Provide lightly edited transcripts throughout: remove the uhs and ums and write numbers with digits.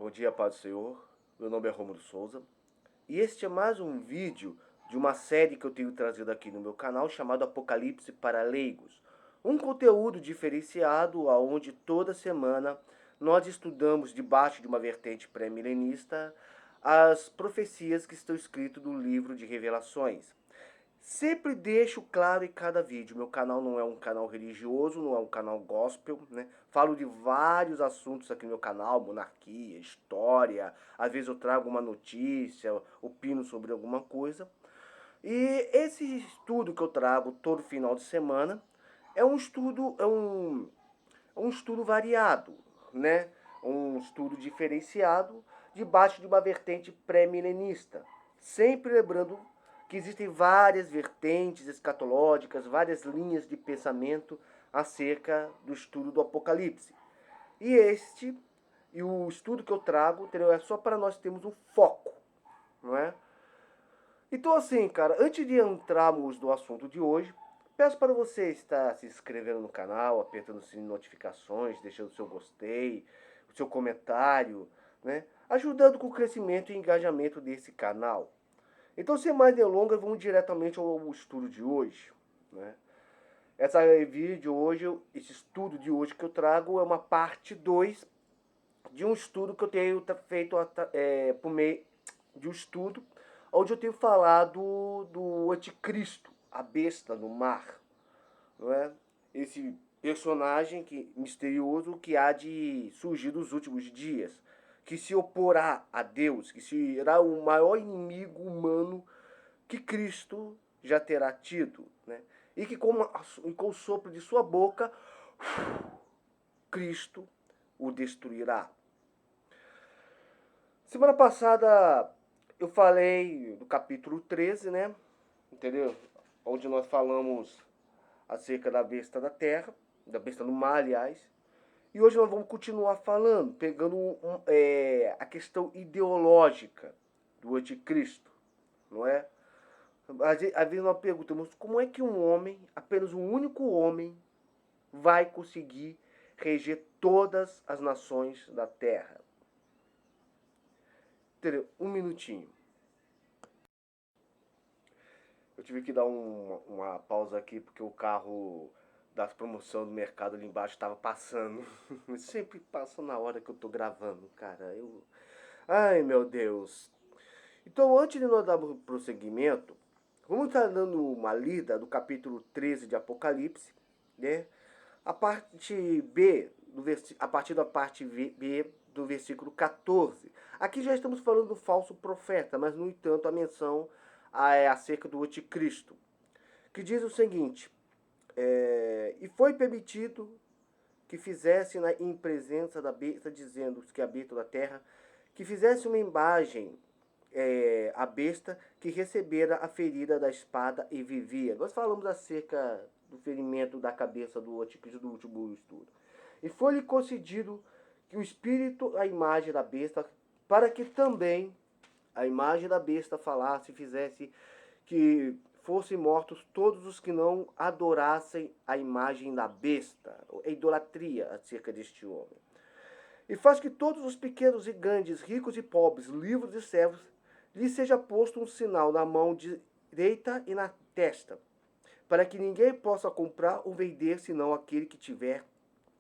Bom dia, Paz do Senhor. Meu nome é Rômulo Souza e este é mais um vídeo de uma série que eu tenho trazido aqui no meu canal chamado Apocalipse para Leigos. Um conteúdo diferenciado onde toda semana nós estudamos debaixo de uma vertente pré-milenista as profecias que estão escritas no livro de Revelações. Sempre deixo claro em cada vídeo, meu canal não é um canal religioso, não é um canal gospel, né? Falo de vários assuntos aqui no meu canal, monarquia, história, às vezes eu trago uma notícia, opino sobre alguma coisa. E esse estudo que eu trago todo final de semana é um estudo, um estudo variado, né? Um estudo diferenciado debaixo de uma vertente pré-milenista. Sempre lembrando que existem várias vertentes escatológicas, várias linhas de pensamento acerca do estudo do Apocalipse. E o estudo que eu trago, entendeu? É só para nós termos um foco, não é? Então assim, cara, antes de entrarmos no assunto de hoje, peço para você estar se inscrevendo no canal, apertando o sininho de notificações, deixando o seu gostei, o seu comentário, né? Ajudando com o crescimento e engajamento desse canal. Então, sem mais delongas, vamos diretamente ao estudo de hoje, né? Esse estudo de hoje que eu trago é uma parte 2 de um estudo que eu tenho feito por meio de um estudo onde eu tenho falado do anticristo, a besta no mar, não é? Esse personagem misterioso que há de surgir nos últimos dias, que se oporá a Deus, que será o maior inimigo humano que Cristo já terá tido, né? E que com o sopro de sua boca, Cristo o destruirá. Semana passada eu falei do capítulo 13, né? Entendeu? Onde nós falamos acerca da besta da terra, da besta do mar, aliás. E hoje nós vamos continuar falando, pegando a questão ideológica do anticristo, não é? Às vezes nós perguntamos como é que um homem, apenas um único homem, vai conseguir reger todas as nações da terra. Entendeu? Um minutinho. Eu tive que dar uma pausa aqui porque o carro das promoções do mercado ali embaixo estava passando. Sempre passa na hora que eu tô gravando, cara. Ai, meu Deus. Então, antes de nós darmos prosseguimento, vamos estar dando uma lida do capítulo 13 de Apocalipse, né? A parte B, a partir da parte B do versículo 14. Aqui já estamos falando do falso profeta, mas, no entanto, a menção é acerca do anticristo, que diz o seguinte: e foi permitido que fizesse em presença da besta, dizendo que habita na terra, que fizesse uma imagem a besta que recebera a ferida da espada e vivia. Nós falamos acerca do ferimento da cabeça do anticristo do último estudo. E foi-lhe concedido que o espírito, a imagem da besta, para que também a imagem da besta falasse e fizesse que fossem mortos todos os que não adorassem a imagem da besta, a idolatria acerca deste homem. E faz que todos os pequenos e grandes, ricos e pobres, livres e servos, lhe seja posto um sinal na mão direita e na testa, para que ninguém possa comprar ou vender senão aquele que tiver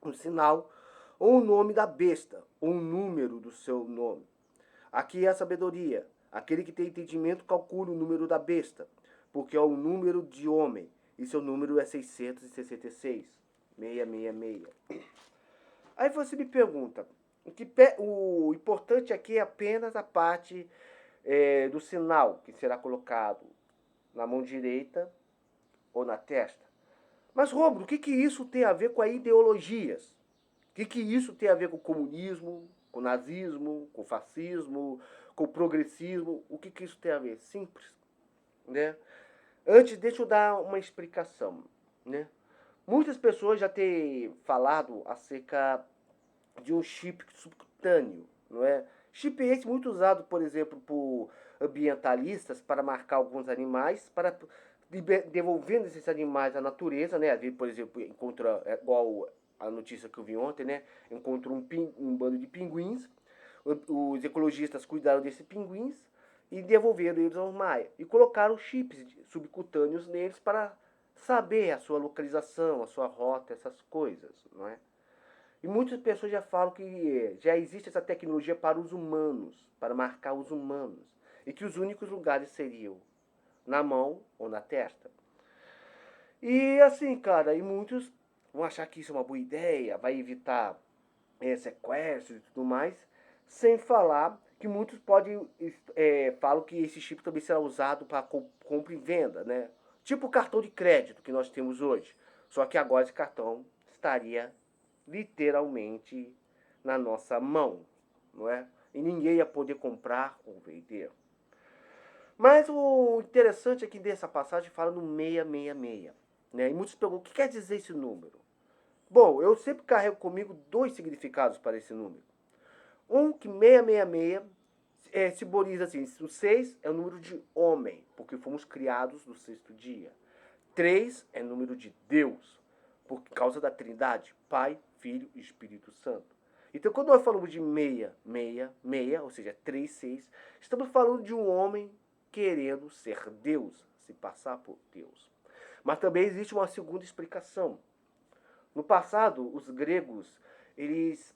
um sinal ou o nome da besta, ou um número do seu nome. Aqui é a sabedoria. Aquele que tem entendimento calcula o número da besta, porque é o número de homem, e seu número é 666, 666. Aí você me pergunta, o importante aqui é apenas a parte do sinal que será colocado na mão direita ou na testa. Mas, Romulo, o que isso tem a ver com as ideologias? O que isso tem a ver com o comunismo, com o nazismo, com o fascismo, com o progressismo? O que isso tem a ver? Simples, né? Antes, deixa eu dar uma explicação, né? Muitas pessoas já têm falado acerca de um chip subcutâneo, não é? Chip esse muito usado, por exemplo, por ambientalistas para marcar alguns animais, para devolvendo esses animais à natureza, né? Às vezes, por exemplo, encontra, igual a notícia que eu vi ontem, né? Encontrou um bando de pinguins, Os ecologistas cuidaram desses pinguins e devolveram eles aos Maia. E colocaram chips subcutâneos neles para saber a sua localização, a sua rota, essas coisas, não é? E muitas pessoas já falam que já existe essa tecnologia para os humanos, para marcar os humanos. E que os únicos lugares seriam na mão ou na testa. E assim, cara, e muitos vão achar que isso é uma boa ideia, vai evitar sequestros e tudo mais, sem falar que muitos podem falam que esse chip também será usado para compra e venda, né? Tipo o cartão de crédito que nós temos hoje. Só que agora esse cartão estaria literalmente na nossa mão, não é? E ninguém ia poder comprar ou vender. Mas o interessante é que dessa passagem fala no 666, né? E muitos perguntam, o que quer dizer esse número? Bom, eu sempre carrego comigo dois significados para esse número. Um que 666 simboliza assim, o 6 é o número de homem, porque fomos criados no sexto dia. 3 é o número de Deus, por causa da Trindade, Pai, Filho e Espírito Santo. Então, quando nós falamos de 666, ou seja, 36, estamos falando de um homem querendo ser Deus, se passar por Deus. Mas também existe uma segunda explicação. No passado, os gregos, eles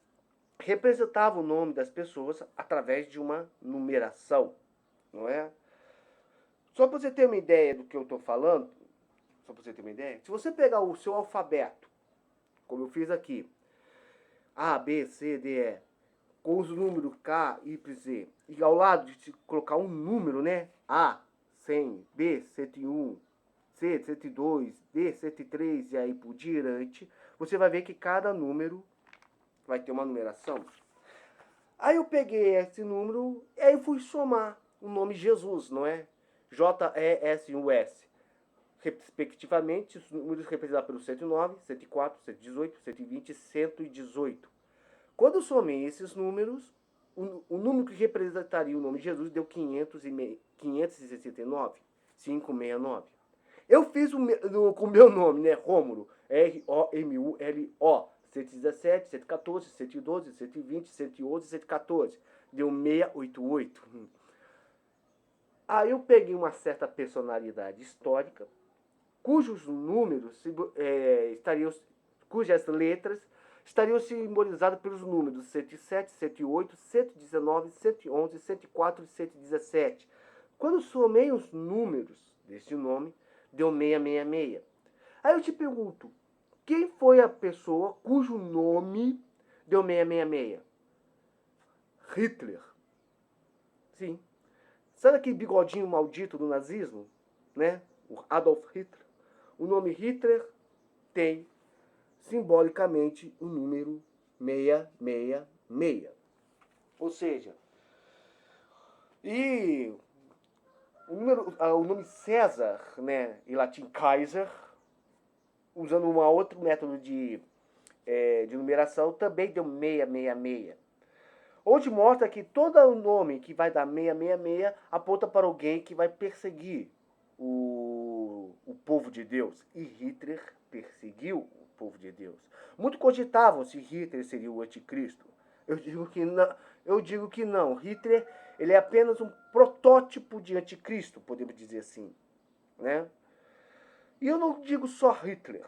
representavam o nome das pessoas através de uma numeração, não é? Só para você ter uma ideia do que eu estou falando, só para você ter uma ideia, se você pegar o seu alfabeto, como eu fiz aqui, A, B, C, D, E, com os números K, Y, Z, e ao lado de colocar um número, né? A, 100, B, 101, C, 102, D, 103 e aí por diante, você vai ver que cada número vai ter uma numeração. Aí eu peguei esse número e aí fui somar o nome Jesus, não é? J-E-S-U-S. Respectivamente, os números representados pelo 109, 104, 118, 120 e 118. Quando eu somei esses números, o número que representaria o nome de Jesus deu 569, 569. Eu fiz com o meu nome, né? Rômulo, R-O-M-U-L-O. 117, 114, 112, 120, 111, 114. Deu 688. Aí eu peguei uma certa personalidade histórica, cujos números cujas letras estariam simbolizadas pelos números 107, 108, 119, 111, 104 e 117. Quando somei os números desse nome, deu 666. Aí eu te pergunto, quem foi a pessoa cujo nome deu 666? Hitler. Sim. Sabe aquele bigodinho maldito do nazismo? Né? O Adolf Hitler. O nome Hitler tem simbolicamente o número 666. Ou seja, e o nome César, né, em latim Kaiser, usando um outro método de numeração, também deu 666. Onde mostra que todo nome que vai dar 666 aponta para alguém que vai perseguir o povo de Deus. E Hitler perseguiu o povo de Deus. Muitos cogitavam se Hitler seria o anticristo. Eu digo que não. Hitler ele é apenas um protótipo de anticristo, podemos dizer assim, né? E eu não digo só Hitler,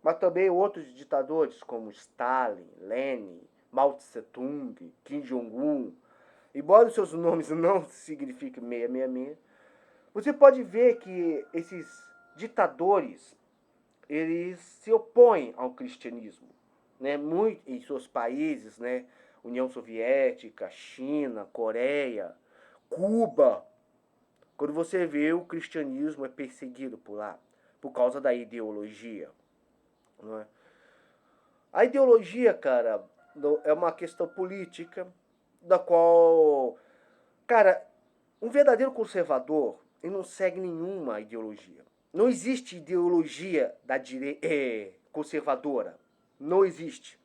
mas também outros ditadores como Stalin, Lenin, Mao Tse-tung, Kim Jong-un. Embora os seus nomes não signifiquem 666, você pode ver que esses ditadores eles se opõem ao cristianismo, né? Muito em seus países, né? União Soviética, China, Coreia, Cuba. Quando você vê o cristianismo é perseguido por lá por causa da ideologia, não é? A ideologia, cara, é uma questão política da qual, cara, um verdadeiro conservador ele não segue nenhuma ideologia. Não existe ideologia da conservadora. Não existe.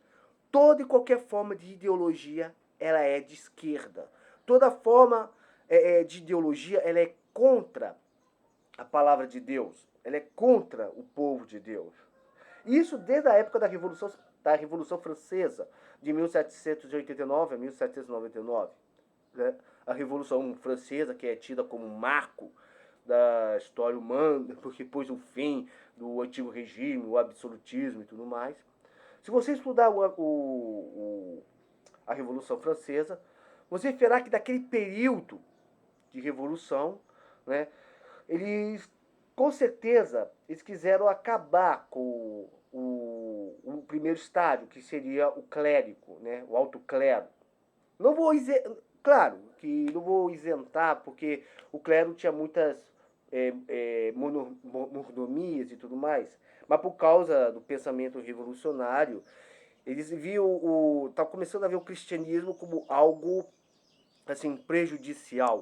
Toda e qualquer forma de ideologia ela é de esquerda. Toda forma de ideologia ela é contra a palavra de Deus. Ela é contra o povo de Deus. Isso desde a época da Revolução da Revolução Francesa, de 1789 a 1799. Né? A Revolução Francesa, que é tida como um marco da história humana, porque pôs um fim do antigo regime, o absolutismo e tudo mais. Se você estudar a Revolução Francesa, você verá que daquele período de revolução, né, eles, com certeza, eles quiseram acabar com o primeiro estágio, que seria o clérigo, né, o alto clero. Não vou claro que não vou isentar, porque o clero tinha muitas mordomias e tudo mais, mas por causa do pensamento revolucionário, eles viam tá começando a ver o cristianismo como algo assim prejudicial.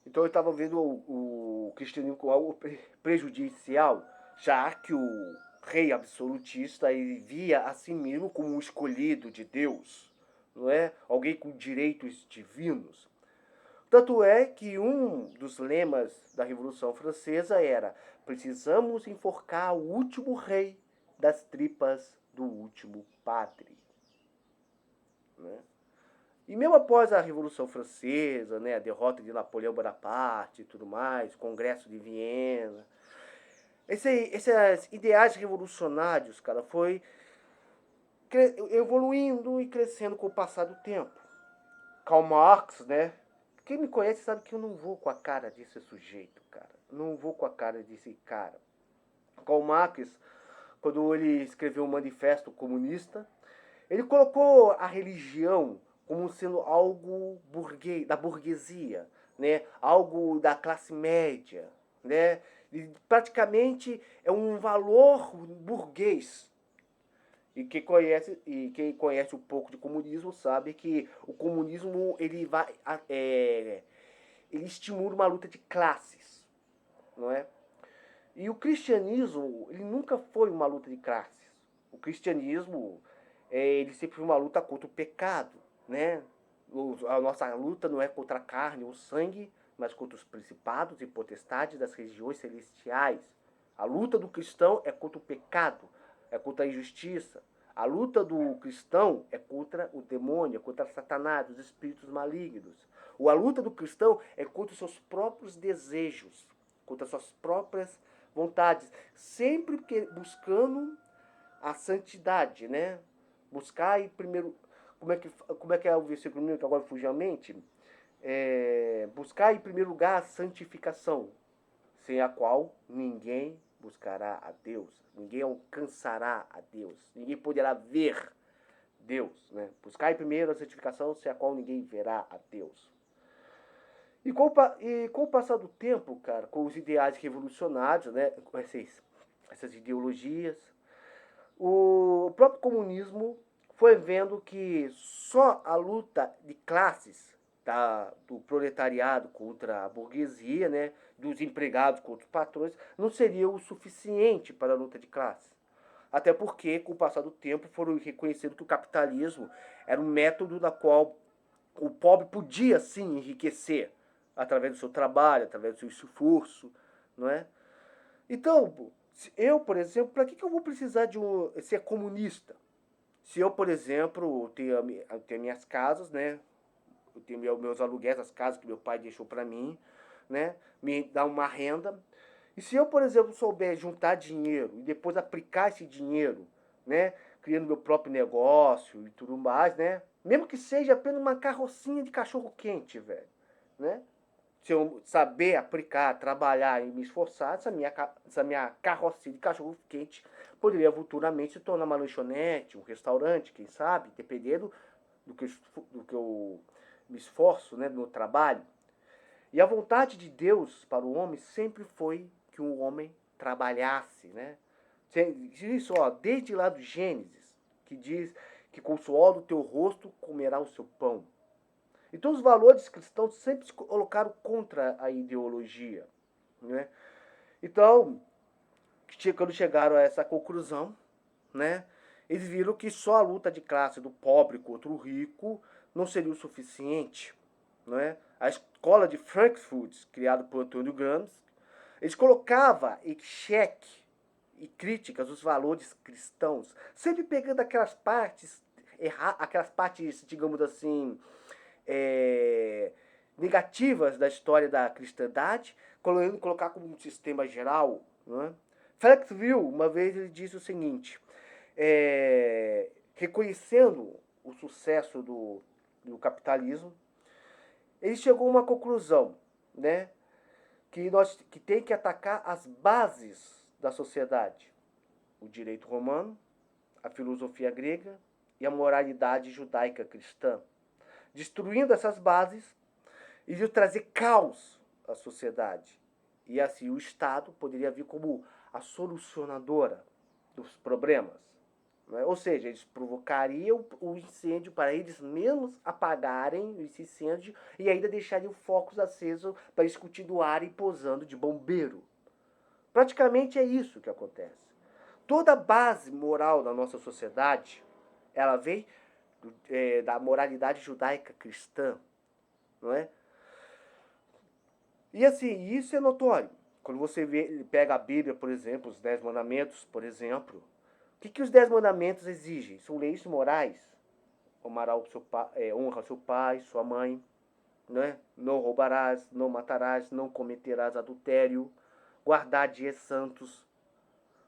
Então eu estava vendo o cristianismo como algo prejudicial, já que o rei absolutista ele via a si mesmo como um escolhido de Deus, não é? Alguém com direitos divinos. Tanto é que um dos lemas da Revolução Francesa era: precisamos enforcar o último rei das tripas do último padre. Né? E mesmo após a Revolução Francesa, né, a derrota de Napoleão Bonaparte e tudo mais, o Congresso de Viena, esses ideais revolucionários, cara, foi evoluindo e crescendo com o passar do tempo. Karl Marx, né? Quem me conhece sabe que eu não vou com a cara desse sujeito, cara. Não vou com a cara desse cara. Karl Marx, quando ele escreveu o Manifesto Comunista, ele colocou a religião como sendo algo da burguesia, né? Algo da classe média, né? E praticamente é um valor burguês. E quem conhece um pouco de comunismo sabe que o comunismo ele estimula uma luta de classes, não é? E o cristianismo ele nunca foi uma luta de classes. O cristianismo ele sempre foi uma luta contra o pecado, né? A nossa luta não é contra a carne ou sangue, mas contra os principados e potestades das regiões celestiais. A luta do cristão é contra o pecado, é contra a injustiça. A luta do cristão é contra o demônio, é contra Satanás, os espíritos malignos. A luta do cristão é contra os seus próprios desejos, contra as suas próprias vontades, sempre buscando a santidade, né? Buscar e primeiro, como é que é o versículo meu que agora fugiu a mente? Buscar em primeiro lugar a santificação, sem a qual ninguém buscará a Deus, ninguém alcançará a Deus, ninguém poderá ver Deus, né? Buscar em primeiro a santificação, sem a qual ninguém verá a Deus. E com o passar do tempo, cara, com os ideais revolucionários, né, com essas ideologias, o próprio comunismo foi vendo que só a luta de classes do proletariado contra a burguesia, né, dos empregados contra os patrões, não seria o suficiente para a luta de classes. Até porque, com o passar do tempo, foram reconhecendo que o capitalismo era um método na qual o pobre podia sim enriquecer através do seu trabalho, através do seu esforço, não é? Então, eu, por exemplo, para que eu vou precisar de ser comunista? Se eu, por exemplo, tenho minhas casas, né? Eu tenho meus aluguéis, as casas que meu pai deixou para mim, né? Me dá uma renda. E se eu, por exemplo, souber juntar dinheiro e depois aplicar esse dinheiro, né? Criando meu próprio negócio e tudo mais, né? Mesmo que seja apenas uma carrocinha de cachorro quente, velho, né? Se eu saber aplicar, trabalhar e me esforçar, essa minha carrocinha de cachorro quente poderia futuramente se tornar uma lanchonete, um restaurante, quem sabe, dependendo do que eu me esforço, né, no trabalho. E a vontade de Deus para o homem sempre foi que o homem trabalhasse, né? Isso, ó, desde lá do Gênesis, que diz que com o suor do teu rosto comerá o seu pão. Então os valores cristãos sempre se colocaram contra a ideologia, né? Então, quando chegaram a essa conclusão, né, eles viram que só a luta de classe do pobre contra o rico não seria o suficiente, né? A escola de Frankfurt, criada por Antônio Gramsci, eles colocava em xeque e críticas dos valores cristãos, sempre pegando aquelas partes, digamos assim, é, negativas da história da cristandade, colocando colocar como um sistema geral. Não é? Flexiville, uma vez, ele disse o seguinte, reconhecendo o sucesso do capitalismo, ele chegou a uma conclusão, né? Que tem que atacar as bases da sociedade. O direito romano, a filosofia grega e a moralidade judaica cristã. Destruindo essas bases e de trazer caos à sociedade. E assim o Estado poderia vir como a solucionadora dos problemas. Né? Ou seja, eles provocariam o incêndio para eles mesmos apagarem esse incêndio e ainda deixariam focos acesos para eles continuarem posando de bombeiro. Praticamente é isso que acontece. Toda a base moral da nossa sociedade, ela vem da moralidade judaica cristã, não é? E assim, isso é notório. Quando você pega a Bíblia, por exemplo, os 10 mandamentos, por exemplo, o que os 10 mandamentos exigem? São leis morais. Honra seu pai, sua mãe, né? Não roubarás, não matarás, não cometerás adultério, guardar dias santos,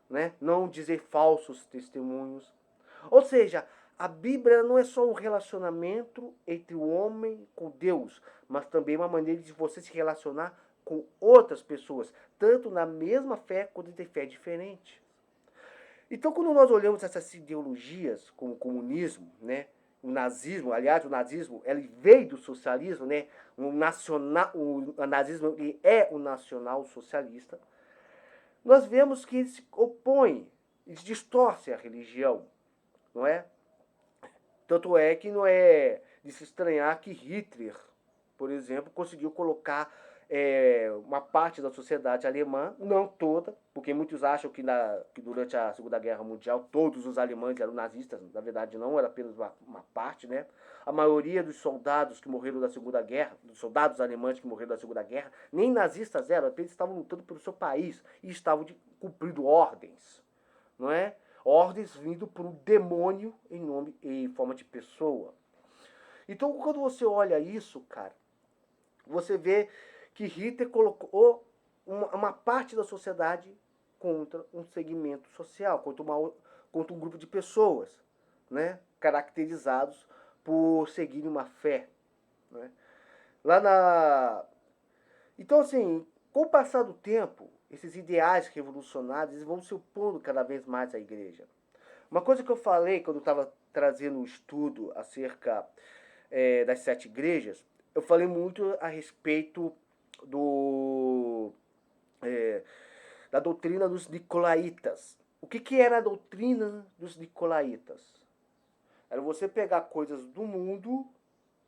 né? Não dizer falsos testemunhos. Ou seja, a Bíblia não é só um relacionamento entre o homem com Deus, mas também uma maneira de você se relacionar com outras pessoas, tanto na mesma fé quanto em fé diferente. Então, quando nós olhamos essas ideologias, como o comunismo, né, o nazismo, aliás, o nazismo ele veio do socialismo, né, o nazismo ele é o nacional socialista, nós vemos que ele se opõe, ele distorce a religião, não é? Tanto é que não é de se estranhar que Hitler, por exemplo, conseguiu colocar uma parte da sociedade alemã, não toda, porque muitos acham que durante a Segunda Guerra Mundial todos os alemães eram nazistas, na verdade não, era apenas uma parte, né? A maioria dos soldados que morreram da Segunda Guerra, dos soldados alemães que morreram da Segunda Guerra, nem nazistas eram, apenas estavam lutando pelo seu país e estavam cumprindo ordens, não é? Ordens vindo por um demônio em forma de pessoa. Então, quando você olha isso, cara, você vê que Hitler colocou uma parte da sociedade contra um segmento social, contra um grupo de pessoas, né, caracterizados por seguirem uma fé. Né? Lá na... Então, assim, com o passar do tempo, esses ideais revolucionários vão se opondo cada vez mais à igreja. Uma coisa que eu falei quando eu estava trazendo um estudo acerca das 7 igrejas, eu falei muito a respeito do, é, da doutrina dos nicolaítas. O que era a doutrina dos nicolaítas? Era você pegar coisas do mundo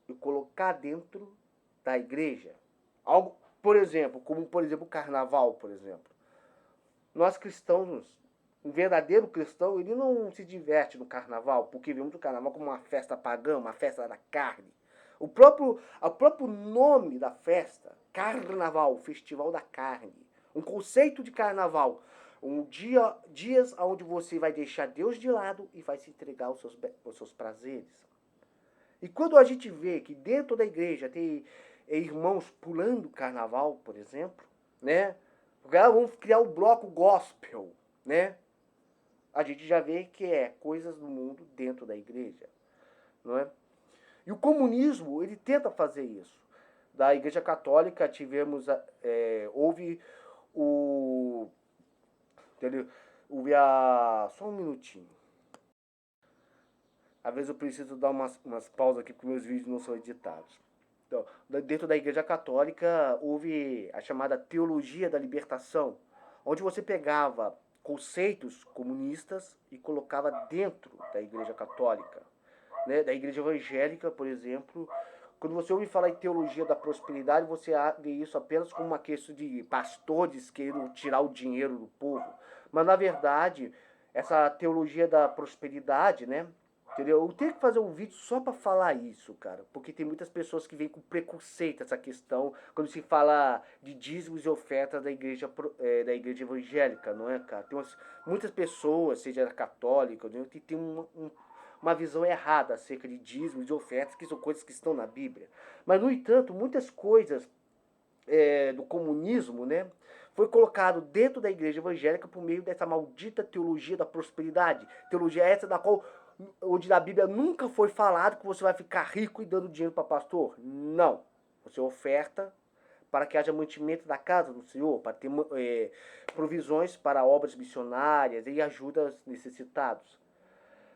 e colocar dentro da igreja. Algo, por exemplo, como por exemplo o carnaval, por exemplo. Nós cristãos, um verdadeiro cristão, ele não se diverte no carnaval, porque vemos o carnaval como uma festa pagã, uma festa da carne. O próprio nome da festa, carnaval, festival da carne. Um conceito de carnaval. Dias onde você vai deixar Deus de lado e vai se entregar aos seus prazeres. E quando a gente vê que dentro da igreja tem irmãos pulando carnaval, por exemplo, né? Vamos criar o bloco gospel, né? A gente já vê que é coisas do mundo dentro da igreja, não é? E o comunismo, ele tenta fazer isso. Da Igreja Católica houve o... Só um minutinho. Às vezes eu preciso dar umas pausas aqui porque meus vídeos não são editados. Então, dentro da Igreja Católica houve a chamada Teologia da Libertação, onde você pegava conceitos comunistas e colocava dentro da Igreja Católica. Né? Da Igreja Evangélica, por exemplo, quando você ouve falar em teologia da prosperidade, você vê isso apenas como uma questão de pastores querendo tirar o dinheiro do povo. Mas, na verdade, essa teologia da prosperidade, né, Entendeu? Eu tenho que fazer um vídeo só para falar isso, cara. Porque tem muitas pessoas que vêm com preconceito essa questão quando se fala de dízimos e ofertas da igreja, da igreja evangélica, não é, cara? Tem muitas pessoas, seja católica, que tem uma visão errada acerca de dízimos e ofertas, que são coisas que estão na Bíblia. Mas, no entanto, muitas coisas do comunismo, né, foi colocado dentro da igreja evangélica por meio dessa maldita teologia da prosperidade. Teologia essa da qual, onde na Bíblia nunca foi falado que você vai ficar rico e dando dinheiro para pastor. Não. Você oferta para que haja mantimento da casa do Senhor, para ter provisões para obras missionárias e ajudas necessitados.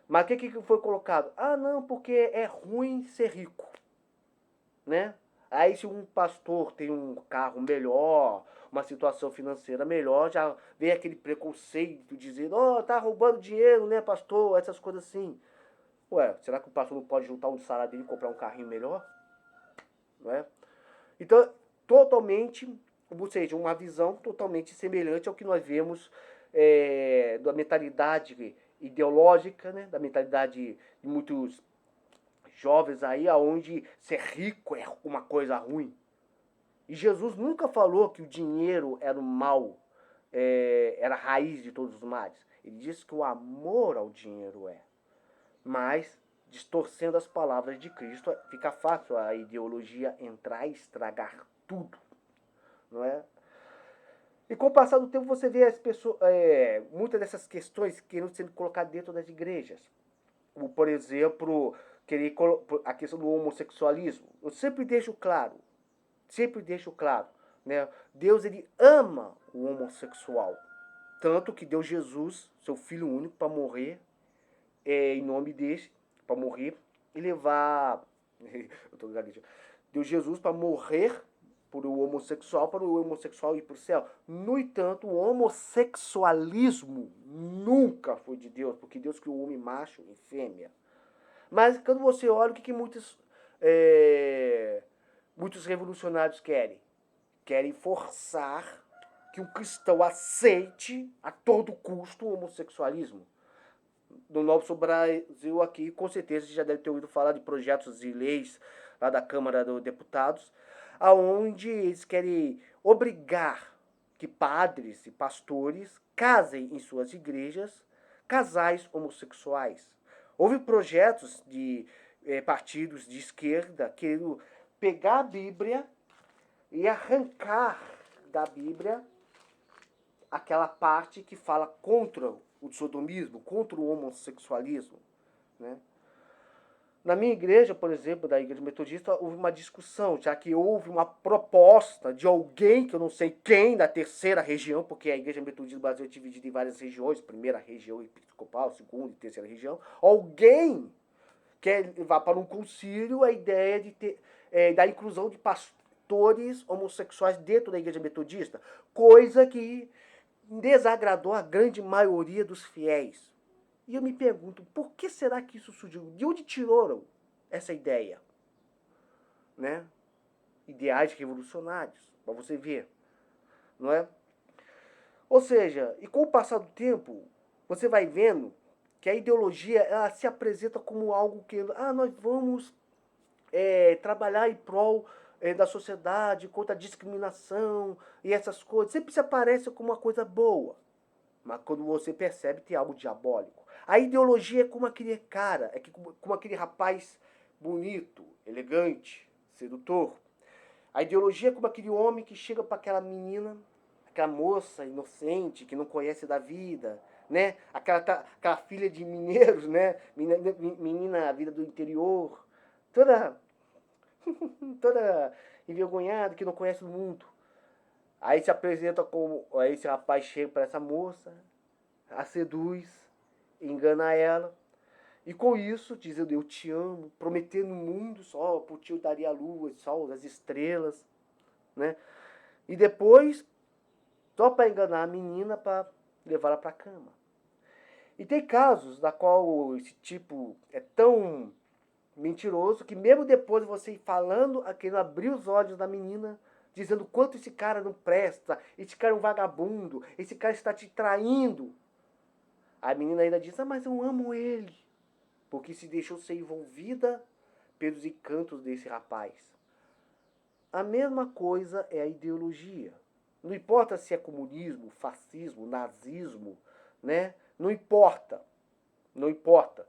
Mas o que foi colocado? Ah, não, porque é ruim ser rico, né? Aí se um pastor tem um carro melhor, uma situação financeira melhor, já vem aquele preconceito dizendo, ó, tá roubando dinheiro, né, pastor? Essas coisas assim. Ué, será que o pastor não pode juntar um salário dele e comprar um carrinho melhor? Não é? Então, totalmente, ou seja, uma visão totalmente semelhante ao que nós vemos da mentalidade ideológica, né, da mentalidade de muitos jovens aí, aonde ser rico é uma coisa ruim. E Jesus nunca falou que o dinheiro era o mal, era a raiz de todos os males. Ele disse que o amor ao dinheiro é. Mas, distorcendo as palavras de Cristo, fica fácil a ideologia entrar e estragar tudo, não é? E com o passar do tempo você vê as pessoas, muitas dessas questões querendo ser colocadas dentro das igrejas. Como, por exemplo, a questão do homossexualismo. Eu sempre deixo claro, né? Deus, ele ama o homossexual. Tanto que deu Jesus, seu filho único, para morrer em nome dele, para morrer e levar. Eu tô gaguejando. Deu Jesus para morrer por o homossexual, para o homossexual ir para o céu. No entanto, o homossexualismo nunca foi de Deus, porque Deus criou o homem macho e fêmea. Mas quando você olha, o que muitos revolucionários querem? Querem forçar que um cristão aceite a todo custo o homossexualismo. No nosso Brasil aqui, com certeza você já deve ter ouvido falar de projetos e leis lá da Câmara dos Deputados, aonde eles querem obrigar que padres e pastores casem em suas igrejas casais homossexuais. Houve projetos de partidos de esquerda querendo pegar a Bíblia e arrancar da Bíblia aquela parte que fala contra o sodomismo, contra o homossexualismo, né? Na minha igreja, por exemplo, da igreja metodista, houve uma discussão, já que houve uma proposta de alguém, que eu não sei quem, da terceira região, porque a igreja metodista do Brasil é dividida em várias regiões, primeira região episcopal, segunda e terceira região. Alguém quer levar para um concílio a ideia de ter, da inclusão de pastores homossexuais dentro da igreja metodista, coisa que desagradou a grande maioria dos fiéis. E eu me pergunto, por que será que isso surgiu? De onde tiraram essa ideia? Né? Ideais revolucionários, para você ver. Não é? Ou seja, e com o passar do tempo, você vai vendo que a ideologia ela se apresenta como algo que nós vamos trabalhar em prol da sociedade, contra a discriminação e essas coisas. Sempre se aparece como uma coisa boa. Mas quando você percebe, tem algo diabólico. A ideologia é como aquele cara, como aquele rapaz bonito, elegante, sedutor. A ideologia é como aquele homem que chega para aquela menina, aquela moça inocente, que não conhece da vida, né? Aquela filha de mineiros, né? Menina, vida do interior, toda, toda envergonhada, que não conhece o mundo. Aí se apresenta como. Aí esse rapaz chega para essa moça, a seduz, engana ela. E com isso, dizendo eu te amo, prometendo o mundo só, por ti eu daria a lua, o sol, as estrelas, né? E depois, só para enganar a menina, para levá-la para a cama. E tem casos da qual esse tipo é tão mentiroso que mesmo depois de você ir falando, querendo abrir os olhos da menina, dizendo quanto esse cara não presta, esse cara é um vagabundo, esse cara está te traindo. A menina ainda diz, mas eu amo ele. porque se deixou ser envolvida pelos encantos desse rapaz. A mesma coisa é a ideologia. Não importa se é comunismo, fascismo, nazismo, né? Não importa. Não importa.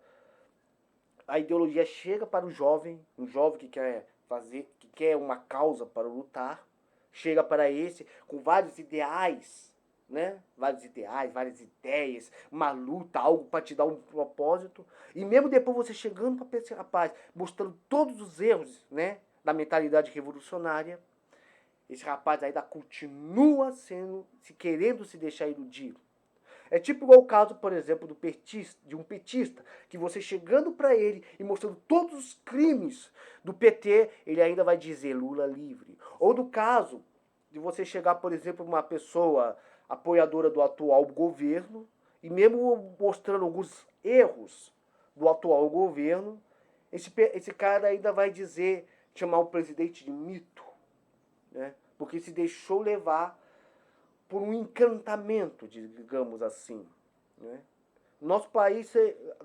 A ideologia chega para o jovem, um jovem que quer fazer, que quer uma causa para lutar, chega para esse com vários ideais, né? Vários ideais, várias ideias, uma luta, algo para te dar um propósito. E mesmo depois você chegando para esse rapaz, mostrando todos os erros, né, da mentalidade revolucionária, esse rapaz ainda continua sendo, se querendo se deixar iludir. É tipo igual o caso, por exemplo, do petista, de um petista, que você chegando para ele e mostrando todos os crimes do PT, ele ainda vai dizer Lula livre. Ou do caso de você chegar, por exemplo, uma pessoa apoiadora do atual governo e mesmo mostrando alguns erros do atual governo, esse cara ainda vai dizer, chamar o presidente de mito, né? Porque se deixou levar por um encantamento, digamos assim, né? Nosso país,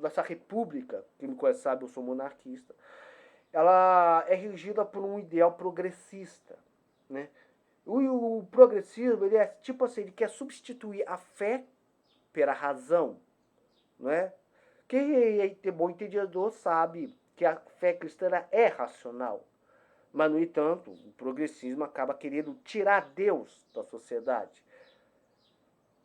nossa república, quem me conhece sabe, eu sou monarquista, ela é regida por um ideal progressista, né? O progressismo, ele é tipo assim, ele quer substituir a fé pela razão, não é? Quem é bom entendedor sabe que a fé cristã é racional. Mas, no entanto, o progressismo acaba querendo tirar Deus da sociedade.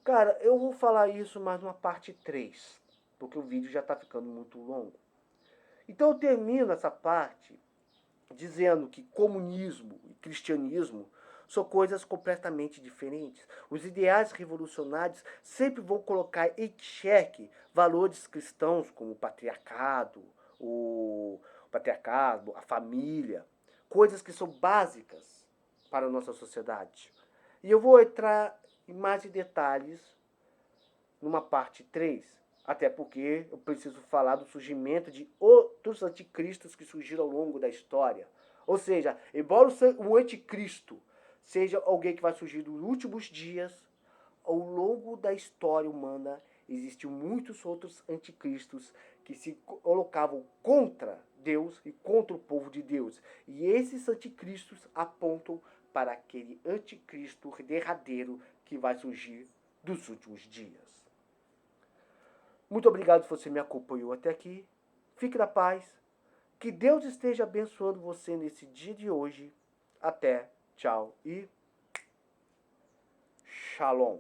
Cara, eu vou falar isso mais numa parte 3, porque o vídeo já está ficando muito longo. Então eu termino essa parte dizendo que comunismo e cristianismo são coisas completamente diferentes. Os ideais revolucionários sempre vão colocar em xeque valores cristãos como o patriarcado, a família, coisas que são básicas para a nossa sociedade. E eu vou entrar em mais detalhes numa parte 3, até porque eu preciso falar do surgimento de outros anticristos que surgiram ao longo da história. Ou seja, embora o anticristo seja alguém que vai surgir nos últimos dias, ao longo da história humana existiam muitos outros anticristos que se colocavam contra Deus e contra o povo de Deus. E esses anticristos apontam para aquele anticristo derradeiro que vai surgir dos últimos dias. Muito obrigado se você me acompanhou até aqui. Fique na paz. Que Deus esteja abençoando você nesse dia de hoje. Até, tchau e shalom.